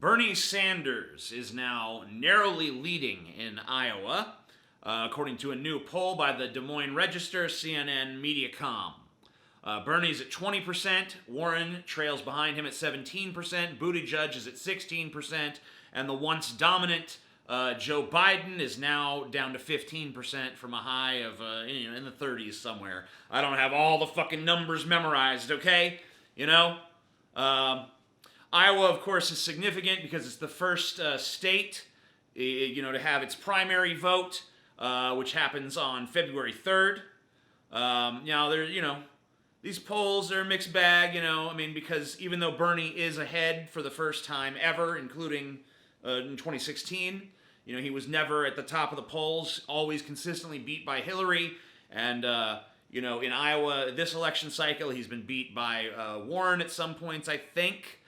Bernie Sanders is now narrowly leading in Iowa, according to a new poll by the Des Moines Register, CNN, Mediacom. Bernie's at 20%, Warren trails behind him at 17%, Buttigieg is at 16%, and the once dominant Joe Biden is now down to 15% from a high of in the 30s somewhere. I don't have all the fucking numbers memorized, okay? Iowa, of course, is significant because it's the first state, to have its primary vote, which happens on February 3rd. These polls are a mixed bag, because even though Bernie is ahead for the first time ever, including in 2016, he was never at the top of the polls, always consistently beat by Hillary, and, in Iowa, this election cycle, he's been beat by Warren at some points, I think.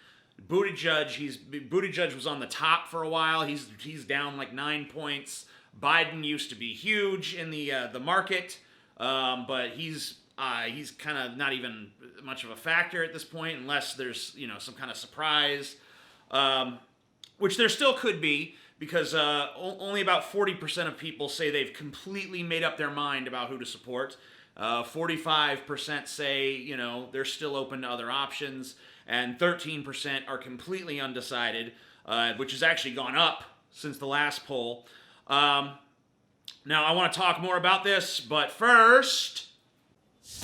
Buttigieg was on the top for a while. He's down like 9 points. Biden used to be huge in the market, but he's kind of not even much of a factor at this point, unless there's some kind of surprise, which there still could be, because only about 40% of people say they've completely made up their mind about who to support. 45% say they're still open to other options, and 13% are completely undecided, which has actually gone up since the last poll. Now I want to talk more about this, but first,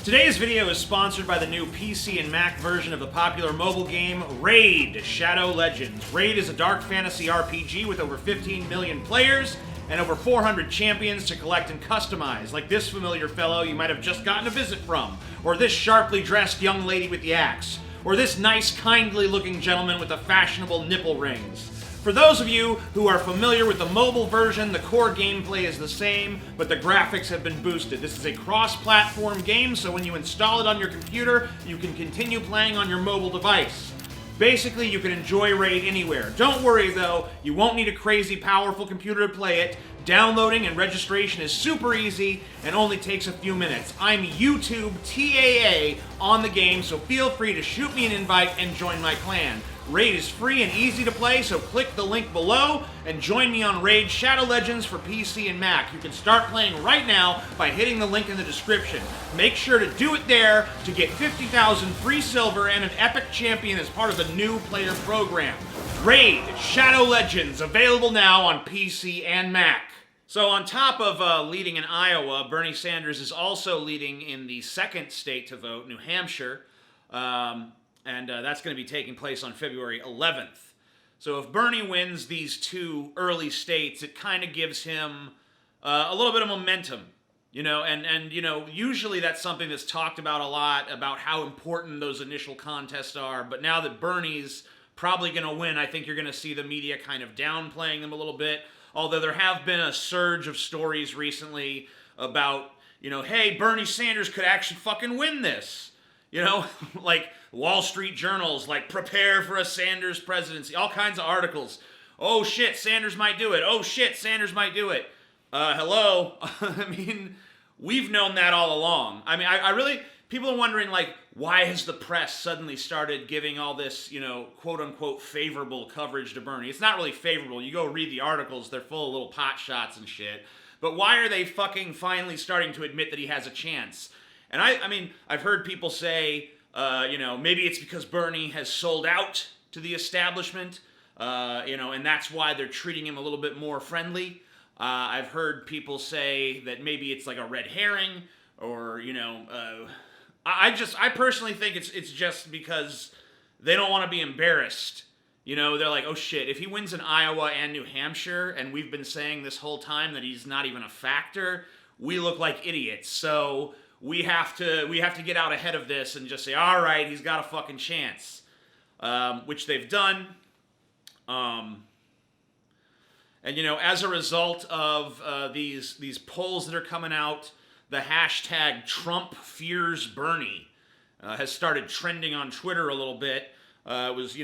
today's video is sponsored by the new PC and Mac version of the popular mobile game Raid: Shadow Legends. Raid is a dark fantasy RPG with over 15 million players and over 400 champions to collect and customize, like this familiar fellow you might have just gotten a visit from, or this sharply dressed young lady with the axe, or this nice, kindly-looking gentleman with the fashionable nipple rings. For those of you who are familiar with the mobile version, the core gameplay is the same, but the graphics have been boosted. This is a cross-platform game, so when you install it on your computer, you can continue playing on your mobile device. Basically, you can enjoy Raid anywhere. Don't worry, though, you won't need a crazy, powerful computer to play it. Downloading and registration is super easy and only takes a few minutes. I'm YouTube TAA on the game, so feel free to shoot me an invite and join my clan. Raid is free and easy to play, so click the link below and join me on Raid Shadow Legends for PC and Mac. You can start playing right now by hitting the link in the description. Make sure to do it there to get 50,000 free silver and an epic champion as part of the new player program. Raid Shadow Legends, available now on PC and Mac. So on top of leading in Iowa, Bernie Sanders is also leading in the second state to vote, New Hampshire. And that's going to be taking place on February 11th. So if Bernie wins these two early states, it kind of gives him a little bit of momentum, and usually that's something that's talked about a lot, about how important those initial contests are. But now that Bernie's probably going to win, I think you're going to see the media kind of downplaying them a little bit. Although there have been a surge of stories recently about, hey, Bernie Sanders could actually fucking win this. Like Wall Street journals, like, prepare for a Sanders presidency, all kinds of articles. Oh shit, Sanders might do it. Oh shit, Sanders might do it. Hello? We've known that all along. I really, people are wondering, like, why has the press suddenly started giving all this, quote unquote favorable coverage to Bernie? It's not really favorable. You go read the articles, they're full of little pot shots and shit. But why are they fucking finally starting to admit that he has a chance? And I've heard people say, maybe it's because Bernie has sold out to the establishment, and that's why they're treating him a little bit more friendly. I've heard people say that maybe it's like a red herring, or, I personally think it's just because they don't want to be embarrassed. They're like, oh shit, if he wins in Iowa and New Hampshire, and we've been saying this whole time that he's not even a factor, we look like idiots. So we have to get out ahead of this and just say, all right, he's got a fucking chance, which they've done. And as a result of these polls that are coming out, the hashtag Trump fears Bernie has started trending on Twitter a little bit. It was,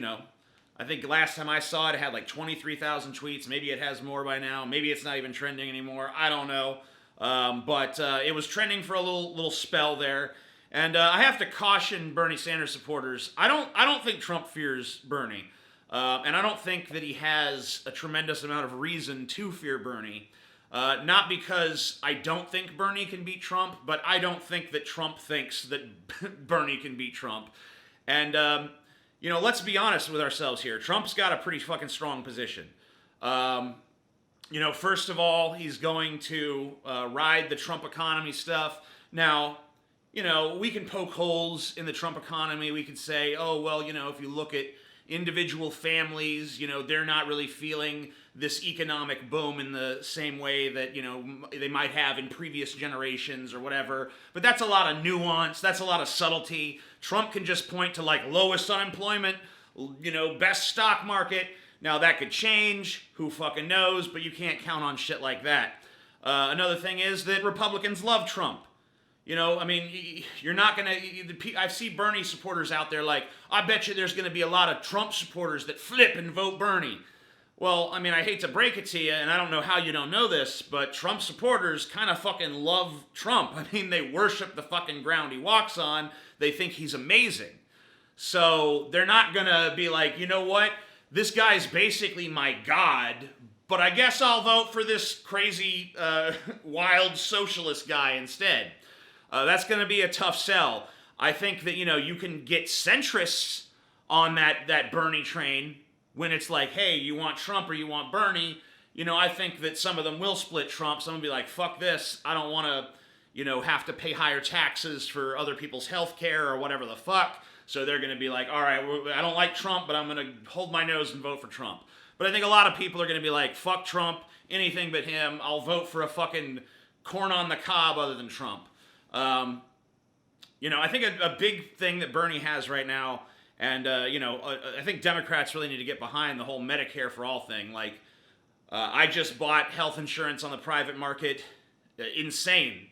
I think last time I saw it, it had like 23,000 tweets. Maybe it has more by now. Maybe it's not even trending anymore. I don't know. But it was trending for a little spell there. And I have to caution Bernie Sanders supporters. I don't think Trump fears Bernie. And I don't think that he has a tremendous amount of reason to fear Bernie. Not because I don't think Bernie can beat Trump, but I don't think that Trump thinks that Bernie can beat Trump. And, let's be honest with ourselves here. Trump's got a pretty fucking strong position. First of all, he's going to ride the Trump economy stuff. Now, we can poke holes in the Trump economy. We could say, oh, well, if you look at individual families, they're not really feeling this economic boom in the same way that, they might have in previous generations or whatever. But that's a lot of nuance. That's a lot of subtlety. Trump can just point to, lowest unemployment, best stock market. Now, that could change. Who fucking knows? But you can't count on shit like that. Another thing is that Republicans love Trump. You're not going to... I see Bernie supporters out there I bet you there's going to be a lot of Trump supporters that flip and vote Bernie. Well, I hate to break it to you, and I don't know how you don't know this, but Trump supporters kind of fucking love Trump. They worship the fucking ground he walks on. They think he's amazing. So they're not going to be like, you know what? This guy's basically my god, but I guess I'll vote for this crazy, wild socialist guy instead. That's going to be a tough sell. I think that, you can get centrists on that Bernie train when it's like, hey, you want Trump or you want Bernie. I think that some of them will split Trump. Some will be like, fuck this. I don't want to, have to pay higher taxes for other people's health care or whatever the fuck. So they're going to be like, all right, I don't like Trump, but I'm going to hold my nose and vote for Trump. But I think a lot of people are going to be like, fuck Trump, anything but him. I'll vote for a fucking corn on the cob other than Trump. I think a big thing that Bernie has right now, and, I think Democrats really need to get behind the whole Medicare for all thing. I just bought health insurance on the private market. Insane.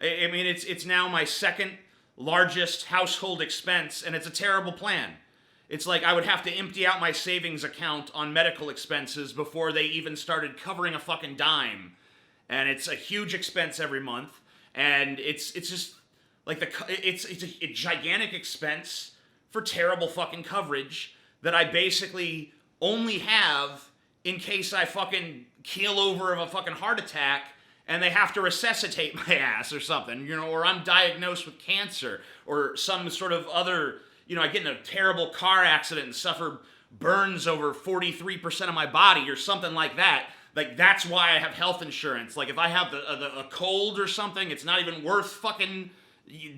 It's now my second largest household expense, and it's a terrible plan. It's like I would have to empty out my savings account on medical expenses before they even started covering a fucking dime. And it's a huge expense every month. And it's just it's a gigantic expense for terrible fucking coverage that I basically only have in case I fucking keel over of a fucking heart attack and they have to resuscitate my ass or something, or I'm diagnosed with cancer or some sort of other, I get in a terrible car accident and suffer burns over 43% of my body or something like that. That's why I have health insurance. If I have a cold or something, it's not even worth fucking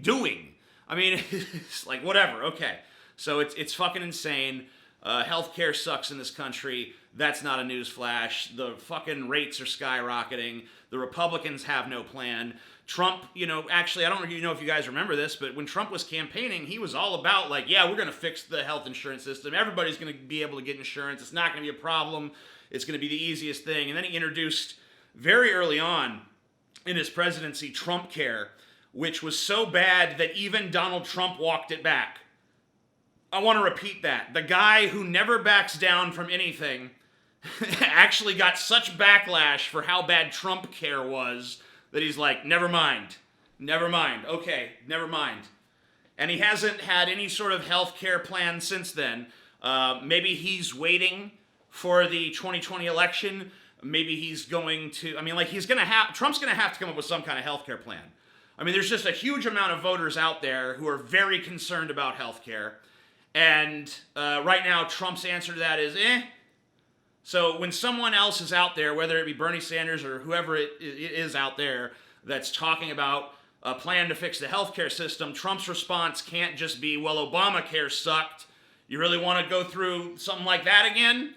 doing. It's whatever. Okay. So it's fucking insane. Healthcare sucks in this country. That's not a news flash. The fucking rates are skyrocketing. The Republicans have no plan. Trump, actually, I don't know if you guys remember this, but when Trump was campaigning, he was all about we're going to fix the health insurance system. Everybody's going to be able to get insurance. It's not going to be a problem. It's going to be the easiest thing. And then he introduced very early on in his presidency Trump Care, which was so bad that even Donald Trump walked it back. I want to repeat that. The guy who never backs down from anything actually got such backlash for how bad Trump Care was that he's like, never mind, okay, never mind. And he hasn't had any sort of health care plan since then. Maybe he's waiting for the 2020 election. Maybe he's going to, Trump's going to have to come up with some kind of health care plan. There's just a huge amount of voters out there who are very concerned about health care. And right now, Trump's answer to that is, So when someone else is out there, whether it be Bernie Sanders or whoever it is out there that's talking about a plan to fix the healthcare system, Trump's response can't just be, well, Obamacare sucked. You really want to go through something like that again?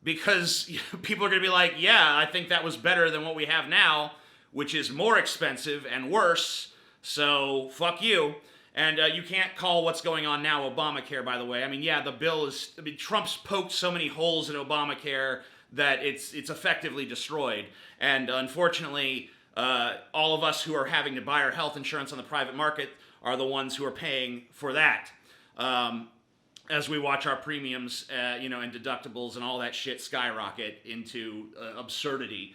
Because people are going to be like, yeah, I think that was better than what we have now, which is more expensive and worse, so fuck you. And you can't call what's going on now Obamacare, by the way. The bill is... Trump's poked so many holes in Obamacare that it's effectively destroyed. And unfortunately, all of us who are having to buy our health insurance on the private market are the ones who are paying for that. As we watch our premiums, and deductibles and all that shit skyrocket into absurdity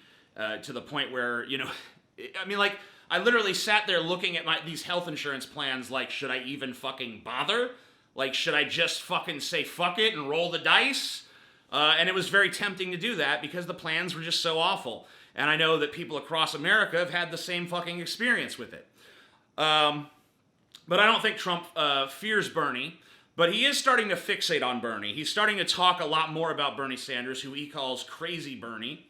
to the point where, I literally sat there looking at these health insurance plans like, should I even fucking bother? Like, should I just fucking say fuck it and roll the dice? And it was very tempting to do that because the plans were just so awful. And I know that people across America have had the same fucking experience with it. But I don't think Trump fears Bernie. But he is starting to fixate on Bernie. He's starting to talk a lot more about Bernie Sanders, who he calls Crazy Bernie.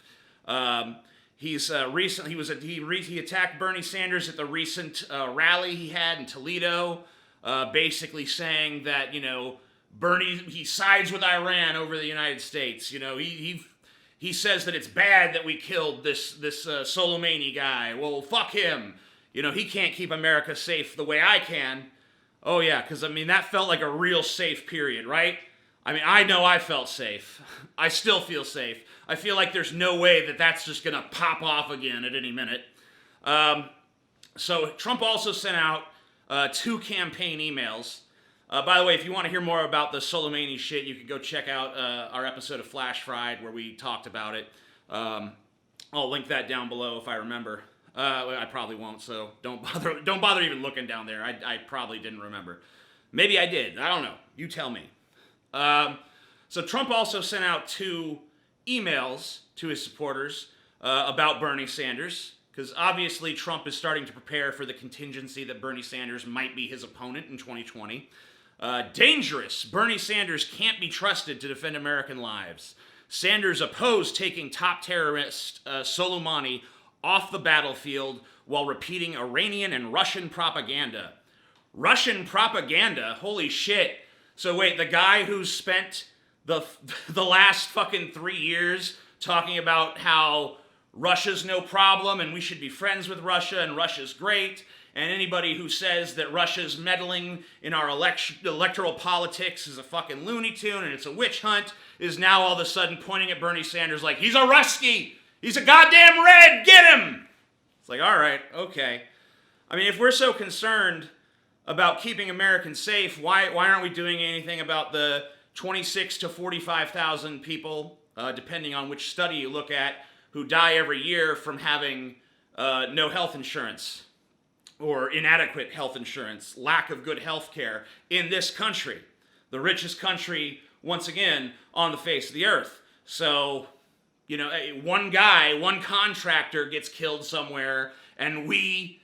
He attacked Bernie Sanders at the recent rally he had in Toledo, basically saying that, you know, Bernie, he sides with Iran over the United States. You know, he says that it's bad that we killed this Soleimani guy. Well, fuck him. You know, he can't keep America safe the way I can. Oh yeah, because I mean, that felt like a real safe period, right? I mean, I know I felt safe. I still feel safe. I feel like there's no way that that's just going to pop off again at any minute. So Trump also sent out 2 campaign emails. By the way, if you want to hear more about the Soleimani shit, you can go check out our episode of Flash Fried where we talked about it. I'll link that down below if I remember. I probably won't, so don't bother even looking down there. I probably didn't remember. Maybe I did. I don't know. You tell me. So Trump also sent out 2 emails to his supporters about Bernie Sanders, because obviously Trump is starting to prepare for the contingency that Bernie Sanders might be his opponent in 2020. Dangerous. Bernie Sanders can't be trusted to defend American lives. Sanders opposed taking top terrorist Soleimani off the battlefield while repeating Iranian and Russian propaganda. Russian propaganda? Holy shit. So wait, the guy who spent the last fucking 3 years talking about how Russia's no problem and we should be friends with Russia and Russia's great, and anybody who says that Russia's meddling in our electoral politics is a fucking Looney Tune and it's a witch hunt, is now all of a sudden pointing at Bernie Sanders like, he's a Rusky! He's a goddamn red! Get him! It's like, all right, okay. I mean, if we're so concerned about keeping Americans safe, why aren't we doing anything about the 26 to 45,000 people, depending on which study you look at, who die every year from having no health insurance or inadequate health insurance, lack of good health care in this country, the richest country, once again, on the face of the earth. So, you know, one guy, one contractor gets killed somewhere, and we,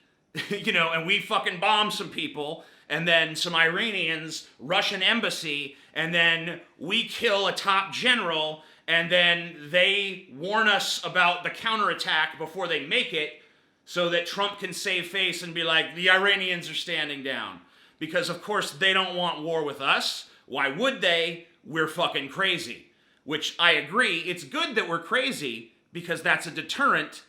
you know, and we fucking bomb some people, and then some Iranians, Russian embassy, and then we kill a top general, and then they warn us about the counterattack before they make it, so that Trump can save face and be like, the Iranians are standing down. Because, of course, they don't want war with us. Why would they? We're fucking crazy. Which I agree, it's good that we're crazy, because that's a deterrent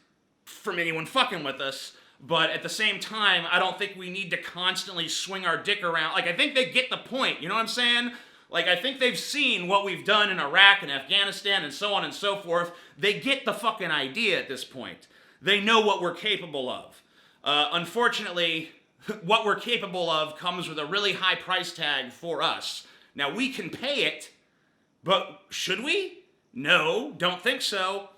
from anyone fucking with us. But at the same time, I don't think we need to constantly swing our dick around. Like, I think they get the point, you know what I'm saying? Like, I think they've seen what we've done in Iraq and Afghanistan and so on and so forth. They get the fucking idea at this point. They know what we're capable of. Unfortunately, what we're capable of comes with a really high price tag for us. Now, we can pay it, but should we? No, don't think so.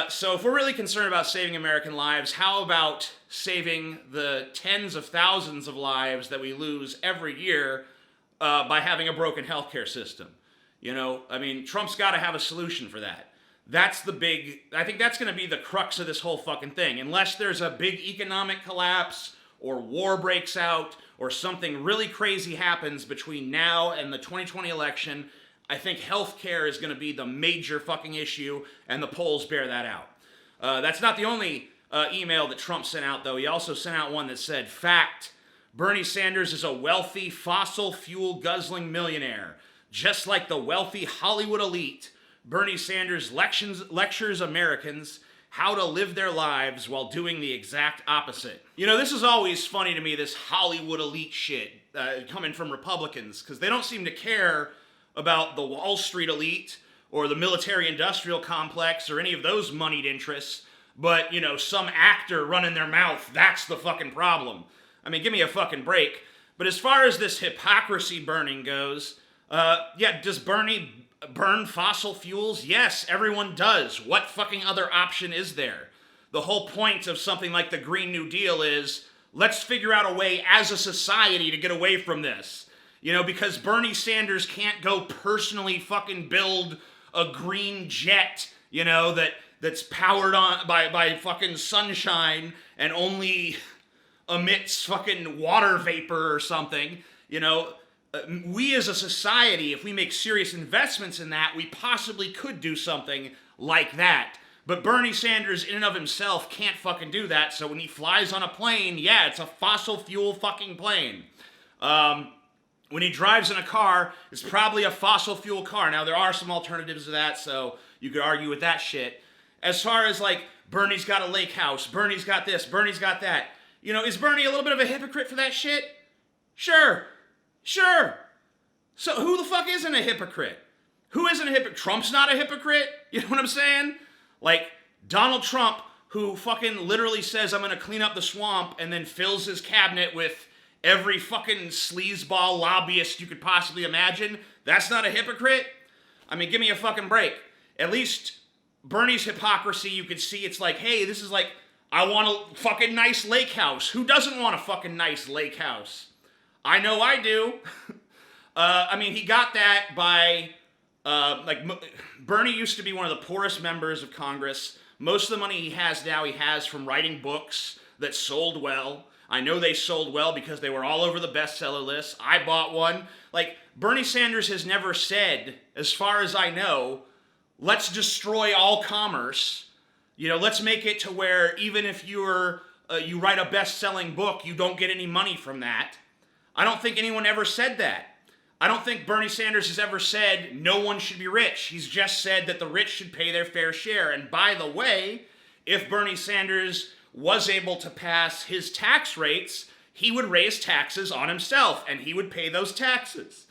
So if we're really concerned about saving American lives, how about saving the tens of thousands of lives that we lose every year by having a broken healthcare system? You know, I mean, Trump's got to have a solution for that. That's the big, I think that's going to be the crux of this whole fucking thing. Unless there's a big economic collapse or war breaks out or something really crazy happens between now and the 2020 election, I think healthcare is going to be the major fucking issue, and the polls bear that out. That's not the only email that Trump sent out, though. He also sent out one that said, fact, Bernie Sanders is a wealthy, fossil fuel guzzling millionaire. Just like the wealthy Hollywood elite, Bernie Sanders lectures Americans how to live their lives while doing the exact opposite. You know, this is always funny to me, this Hollywood elite shit coming from Republicans, because they don't seem to care about the Wall Street elite or the military-industrial complex or any of those moneyed interests, but, you know, some actor running their mouth, that's the fucking problem. I mean, give me a fucking break. But as far as this hypocrisy burning goes, yeah, does Bernie burn fossil fuels? Yes, everyone does. What fucking other option is there? The whole point of something like the Green New Deal is, let's figure out a way as a society to get away from this. You know, because Bernie Sanders can't go personally fucking build a green jet, you know, that's powered on by fucking sunshine and only emits fucking water vapor or something. You know, we as a society, if we make serious investments in that, we possibly could do something like that. But Bernie Sanders in and of himself can't fucking do that, so when he flies on a plane, yeah, it's a fossil fuel fucking plane. When he drives in a car, it's probably a fossil fuel car. Now, there are some alternatives to that, so you could argue with that shit. As far as, like, Bernie's got a lake house, Bernie's got this, Bernie's got that. You know, is Bernie a little bit of a hypocrite for that shit? Sure. So who the fuck isn't a hypocrite? Who isn't a hypocrite? Trump's not a hypocrite? You know what I'm saying? Like, Donald Trump, who fucking literally says, I'm gonna clean up the swamp, and then fills his cabinet with every fucking sleazeball lobbyist you could possibly imagine, that's not a hypocrite? I mean, give me a fucking break. At least Bernie's hypocrisy, you could see it's like, hey, this is like, I want a fucking nice lake house. Who doesn't want a fucking nice lake house? I know I do. I mean, he got that by, Bernie used to be one of the poorest members of Congress. Most of the money he has now, he has from writing books that sold well. I know they sold well because they were all over the bestseller list. I bought one. Like, Bernie Sanders has never said, as far as I know, let's destroy all commerce. You know, let's make it to where even if you write a best-selling book, you don't get any money from that. I don't think anyone ever said that. I don't think Bernie Sanders has ever said no one should be rich. He's just said that the rich should pay their fair share. And by the way, if Bernie Sanders was able to pass his tax rates, he would raise taxes on himself, and he would pay those taxes.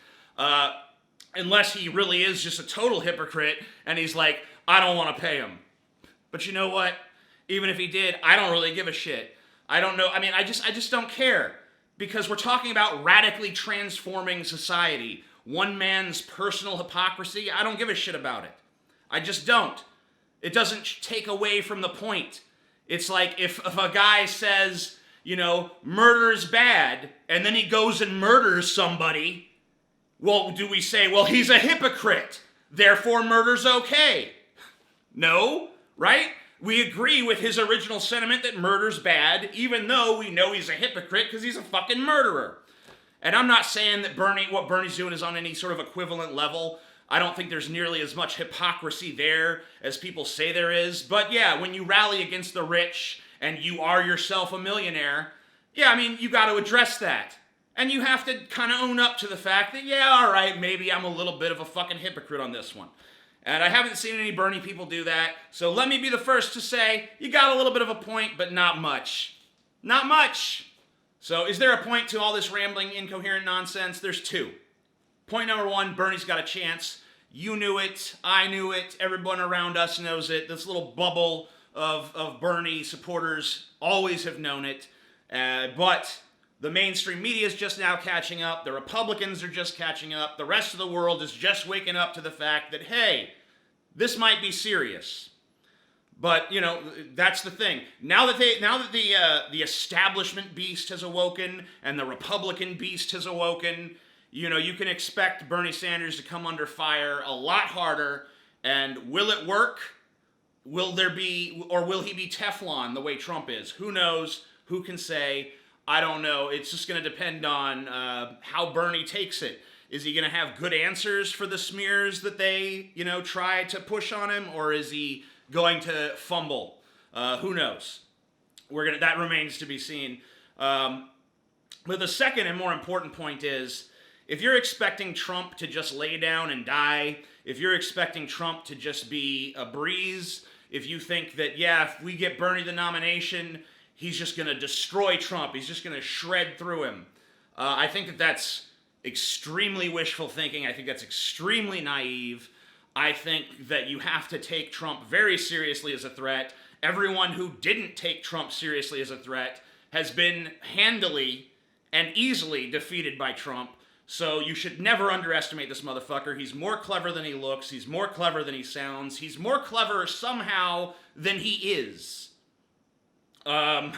Unless he really is just a total hypocrite, and he's like, I don't want to pay him. But you know what? Even if he did, I don't really give a shit. I don't know. I mean, I just don't care. Because we're talking about radically transforming society. One man's personal hypocrisy, I don't give a shit about it. I just don't. It doesn't take away from the point. It's like if a guy says, you know, murder's bad, and then he goes and murders somebody, well, do we say, well, he's a hypocrite, therefore murder's okay? No, right? We agree with his original sentiment that murder's bad, even though we know he's a hypocrite because he's a fucking murderer. And I'm not saying that what Bernie's doing is on any sort of equivalent level. I don't think there's nearly as much hypocrisy there as people say there is. But yeah, when you rally against the rich and you are yourself a millionaire, yeah, I mean, you got to address that. And you have to kind of own up to the fact that, yeah, all right, maybe I'm a little bit of a fucking hypocrite on this one. And I haven't seen any Bernie people do that. So let me be the first to say, you got a little bit of a point, but not much. Not much. So is there a point to all this rambling, incoherent nonsense? There's two. Point number one, Bernie's got a chance. You knew it. I knew it. Everyone around us knows it. This little bubble of Bernie supporters always have known it. But the mainstream media is just now catching up. The Republicans are just catching up. The rest of the world is just waking up to the fact that, hey, this might be serious. But, you know, that's the thing. Now that the establishment beast has awoken and the Republican beast has awoken, you know, you can expect Bernie Sanders to come under fire a lot harder. And will it work? Will he be Teflon the way Trump is? Who knows? Who can say? I don't know. It's just going to depend on how Bernie takes it. Is he going to have good answers for the smears that they, you know, try to push on him? Or is he going to fumble? Who knows? That remains to be seen. But the second and more important point is, if you're expecting Trump to just lay down and die, if you're expecting Trump to just be a breeze, if you think that, yeah, if we get Bernie the nomination, he's just going to destroy Trump, he's just going to shred through him, I think that that's extremely wishful thinking. I think that's extremely naive. I think that you have to take Trump very seriously as a threat. Everyone who didn't take Trump seriously as a threat has been handily and easily defeated by Trump. So you should never underestimate this motherfucker. He's more clever than he looks. He's more clever than he sounds. He's more clever somehow than he is. I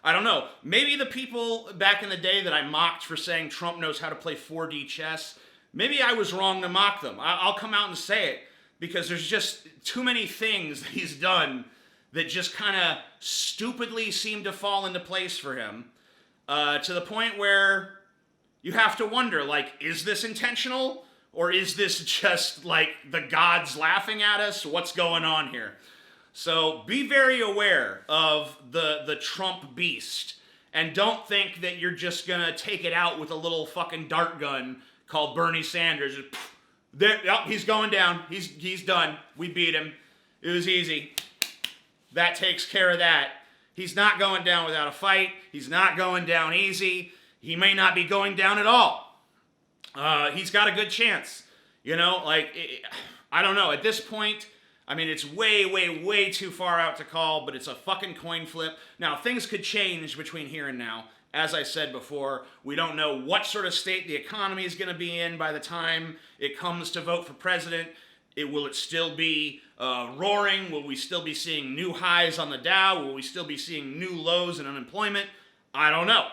I don't know. Maybe the people back in the day that I mocked for saying Trump knows how to play 4D chess, maybe I was wrong to mock them. I'll come out and say it, because there's just too many things that he's done that just kind of stupidly seem to fall into place for him, to the point where you have to wonder, like, is this intentional? Or is this just, like, the gods laughing at us? What's going on here? So be very aware of the Trump beast. And don't think that you're just going to take it out with a little fucking dart gun called Bernie Sanders. There, oh, he's going down. He's done. We beat him. It was easy. That takes care of that. He's not going down without a fight. He's not going down easy. He may not be going down at all. He's got a good chance. You know, like, I don't know. At this point, I mean, it's way, way, way too far out to call, but it's a fucking coin flip. Now, things could change between here and now. As I said before, we don't know what sort of state the economy is going to be in by the time it comes to vote for president. Will it still be roaring? Will we still be seeing new highs on the Dow? Will we still be seeing new lows in unemployment? I don't know.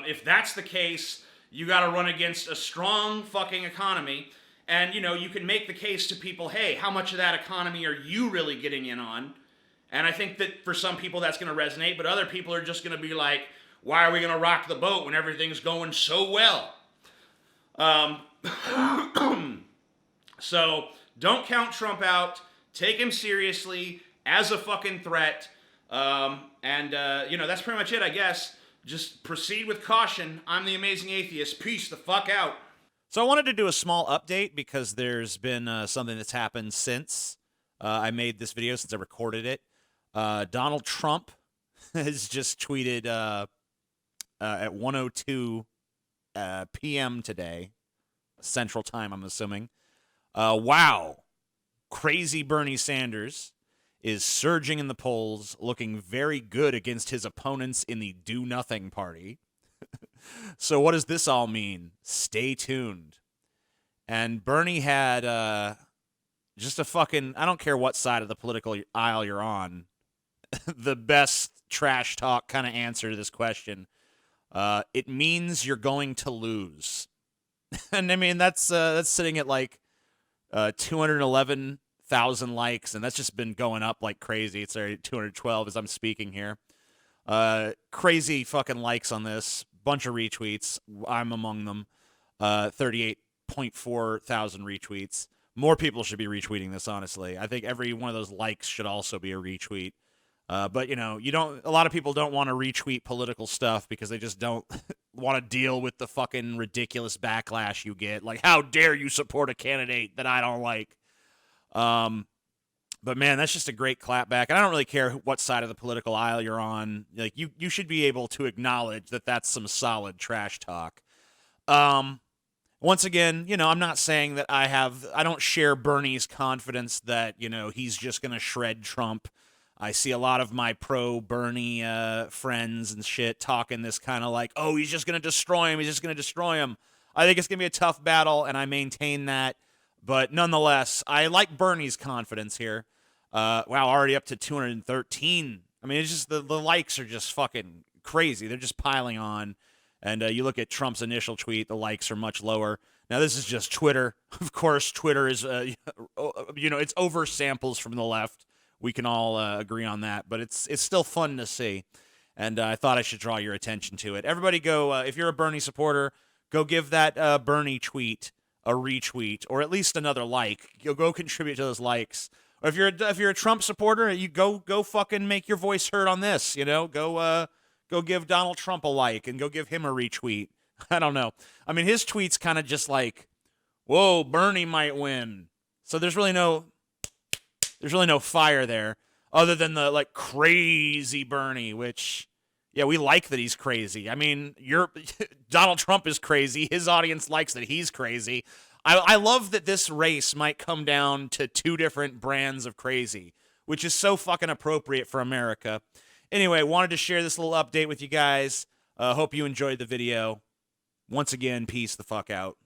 If that's the case, you got to run against a strong fucking economy. And, you know, you can make the case to people, hey, how much of that economy are you really getting in on? And I think that for some people that's going to resonate, but other people are just going to be like, why are we going to rock the boat when everything's going so well? So don't count Trump out. Take him seriously as a fucking threat. You know, that's pretty much it, I guess. Just proceed with caution. I'm the Amazing Atheist. Peace the fuck out. So I wanted to do a small update because there's been something that's happened since I made this video, since I recorded it. Donald Trump has just tweeted at 1:02 p.m. today, Central Time, I'm assuming. Wow, crazy Bernie Sanders is surging in the polls, looking very good against his opponents in the Do Nothing Party. So what does this all mean? Stay tuned. And Bernie had just a fucking, I don't care what side of the political aisle you're on, the best trash talk kind of answer to this question. It means you're going to lose. And I mean, that's sitting at like 211,000 likes, and that's just been going up like crazy. It's already 212 as I'm speaking here. Crazy fucking likes on this. Bunch of retweets. I'm among them. 38.4 thousand retweets. More people should be retweeting this, honestly. I think every one of those likes should also be a retweet. But, you know, a lot of people don't want to retweet political stuff because they just don't want to deal with the fucking ridiculous backlash you get. Like, how dare you support a candidate that I don't like? But, man, that's just a great clapback. And I don't really care what side of the political aisle you're on. Like, you should be able to acknowledge that that's some solid trash talk. Once again, you know, I'm not saying that I don't share Bernie's confidence that, you know, he's just going to shred Trump. I see a lot of my pro-Bernie friends and shit talking this kind of like, oh, he's just going to destroy him. He's just going to destroy him. I think it's going to be a tough battle, and I maintain that. But nonetheless, I like Bernie's confidence here. Wow, already up to 213. I mean, it's just the likes are just fucking crazy. They're just piling on. And you look at Trump's initial tweet, the likes are much lower. Now, this is just Twitter. Of course, Twitter is, you know, it's over samples from the left. We can all agree on that. But it's still fun to see. And I thought I should draw your attention to it. Everybody go, if you're a Bernie supporter, go give that Bernie tweet a retweet or at least another like. You'll go contribute to those likes. Or if you're a Trump supporter, you go fucking make your voice heard on this. You know, go give Donald Trump a like and go give him a retweet. I don't know. I mean, his tweet's kind of just like, whoa, Bernie might win. So there's really no fire there other than the like crazy Bernie, which, yeah, we like that he's crazy. I mean, Donald Trump is crazy. His audience likes that he's crazy. I love that this race might come down to two different brands of crazy, which is so fucking appropriate for America. Anyway, wanted to share this little update with you guys. Hope you enjoyed the video. Once again, peace the fuck out.